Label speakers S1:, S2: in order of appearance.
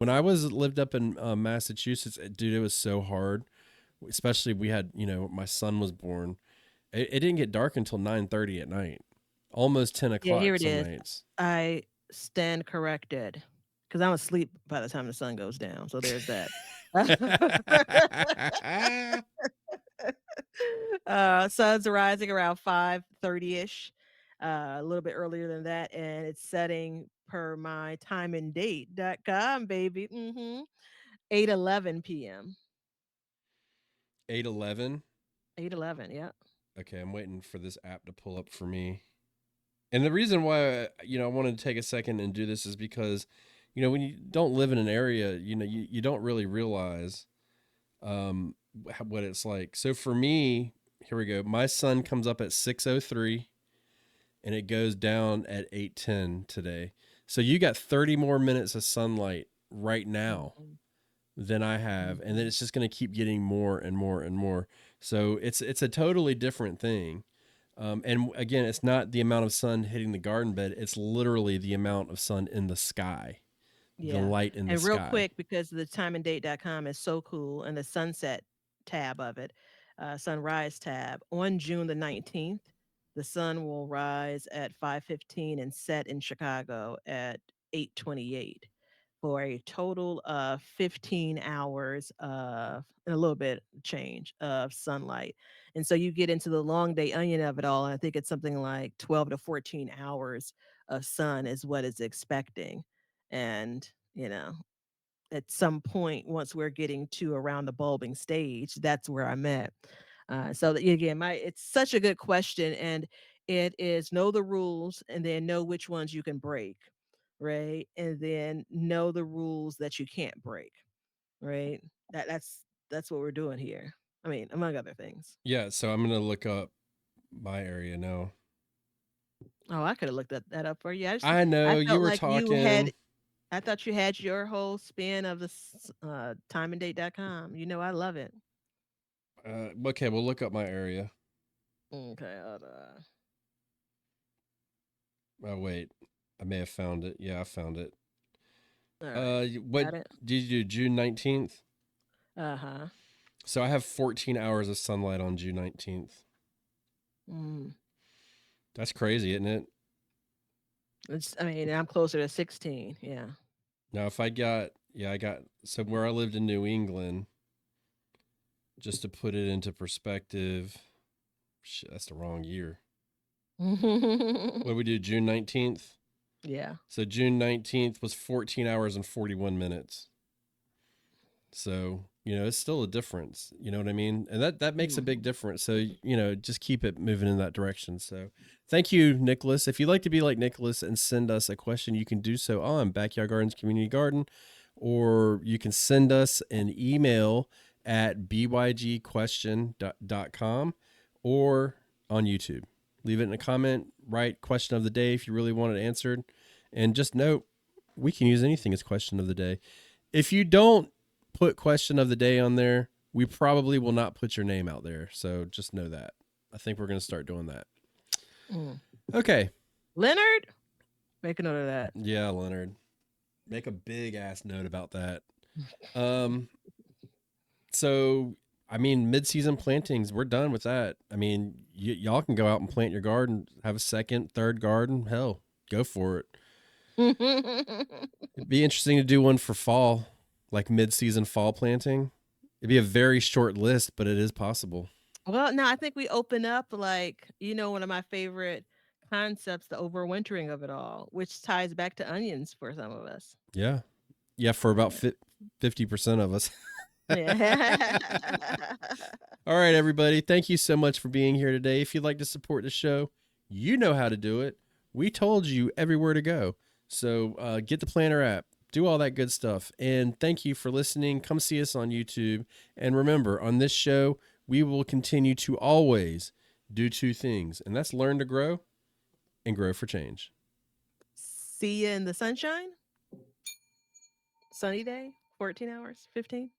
S1: When I lived up in Massachusetts, dude, it was so hard. Especially we had, my son was born. It didn't get dark until 9:30 at night, almost 10
S2: Yeah, here
S1: o'clock
S2: it
S1: some
S2: is.
S1: nights.
S2: I stand corrected because I'm asleep by the time the sun goes down. So there's that. Sun's rising around 5:30ish, a little bit earlier than that, and it's setting per my timeanddate.com, baby. 8:11 p.m.
S1: 8:11.
S2: 8:11. Yep.
S1: Okay, I'm waiting for this app to pull up for me. And the reason why I wanted to take a second and do this is because when you don't live in an area, you don't really realize what it's like. So for me, here we go. My sun comes up at 6:03 and it goes down at 8:10 today. So you got 30 more minutes of sunlight right now
S2: Mhm,
S1: than I have, and then
S2: mhm.
S1: it's just going to keep getting more and more and more. So it's a totally different thing. And again, it's not the amount of sun hitting the garden bed; it's literally the amount of sun in the sky, the
S2: Yeah.
S1: light in the
S2: And real
S1: sky.
S2: quick, because the timeanddate.com is so cool and the sunset tab of it, sunrise tab, on June the 19th, the sun will rise at 5:15 and set in Chicago at 8:28 for a total of 15 hours of and a little bit change of sunlight. And so you get into the long day onion of it all, and I think it's something like 12 to 14 hours of sun is what it's expecting. And, at some point, once we're getting to around the bulbing stage, that's where I'm at. So that, again, it's such a good question, and it is know the rules and then know which ones you can break, right? And then know the rules that you can't break, right? That's what we're doing here. I mean, among other things.
S1: Yeah, so I'm gonna look up my area now.
S2: Oh, I could have looked that up for you.
S1: I
S2: I
S1: know you
S2: felt
S1: were
S2: like you had
S1: talking.
S2: I thought you had your whole spin of the timeanddate.com. I love it.
S1: Okay, we'll look up my area.
S2: Okay, hold on.
S1: Oh wait, I may have found it. Yeah, I found it.
S2: All right.
S1: What
S2: Got it?
S1: did you do? June 19th.
S2: Uh-huh.
S1: So I have 14 hours of sunlight on June 19th.
S2: Mm.
S1: That's crazy, isn't it?
S2: I mean, I'm closer to 16. Yeah.
S1: Now, if I got, so where I lived in New England, just to put it into perspective, shit, that's the wrong year. What did we do? June 19th?
S2: Yeah.
S1: So June 19th was 14 hours and 41 minutes. So, it's still a difference. You know what I mean? And that makes a big
S2: Mhm.
S1: difference. So, just keep it moving in that direction. So, thank you, Nicholas. If you'd like to be like Nicholas and send us a question, you can do so on Backyard Gardens Community Garden, or you can send us an email at bygquestion.com or on YouTube. Leave it in a comment, write question of the day if you really want it answered. And just note, we can use anything as question of the day. If you don't put question of the day on there, we probably will not put your name out there. So just know that. I think we're going to start doing that.
S2: Mm.
S1: Okay.
S2: Leonard, make a note of that.
S1: Yeah, Leonard. Make a big ass note about that. Um so I mean, mid-season plantings, we're done with that. I mean, y'all can go out and plant your garden, have a second, third garden. Hell, go for it. It'd be interesting to do one for fall, like mid-season fall planting. It'd be a very short list, but it is possible.
S2: Well, no, I think we open up like, one of my favorite concepts, the overwintering of it all, which ties back to onions for some of us.
S1: Yeah. Yeah, for about
S2: Yeah.
S1: 50% of us.
S2: Yeah.
S1: All right, everybody. Thank you so much for being here today. If you'd like to support the show, you know how to do it. We told you everywhere to go. So get the planner app, do all that good stuff. And thank you for listening. Come see us on YouTube. And remember, on this show, we will continue to always do two things, and that's learn to grow and grow for change.
S2: See you in the sunshine. Sunny day, 14 hours, 15.